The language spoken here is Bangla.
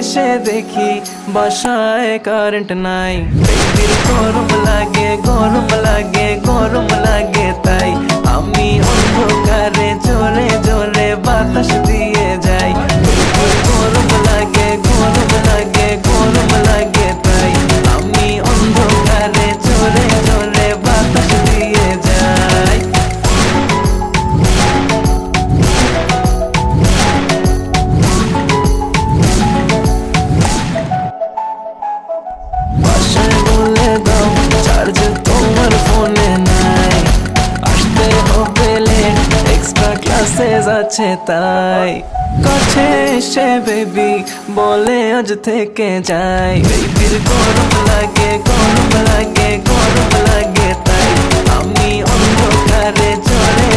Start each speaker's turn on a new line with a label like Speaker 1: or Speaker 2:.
Speaker 1: এসে দেখি বাসায় কারেন্ট নাই। বেবির গরম লাগে গরম লাগে গরম লাগে, তাই আমি অন্ধকারে জোরে জোরে বাতাস দিয়ে যাই। বেবির গরম লাগে গরম লাগে গরম লাগে, তাই আমি অন্ধকারে জোরে জোরে বাতাস দিয়ে যাই। বাসায় বলে দাও চার্জ তোমার ফোনে নাই, আসতে হবে লেট এক্সট্রা ক্লাসেস আছে তাই। কাছে এসে বেবি বলে আজ থেকে যাই। বেবির গরম লাগে গরম লাগে গরম লাগে, তাই আমি অন্ধকারে জোরে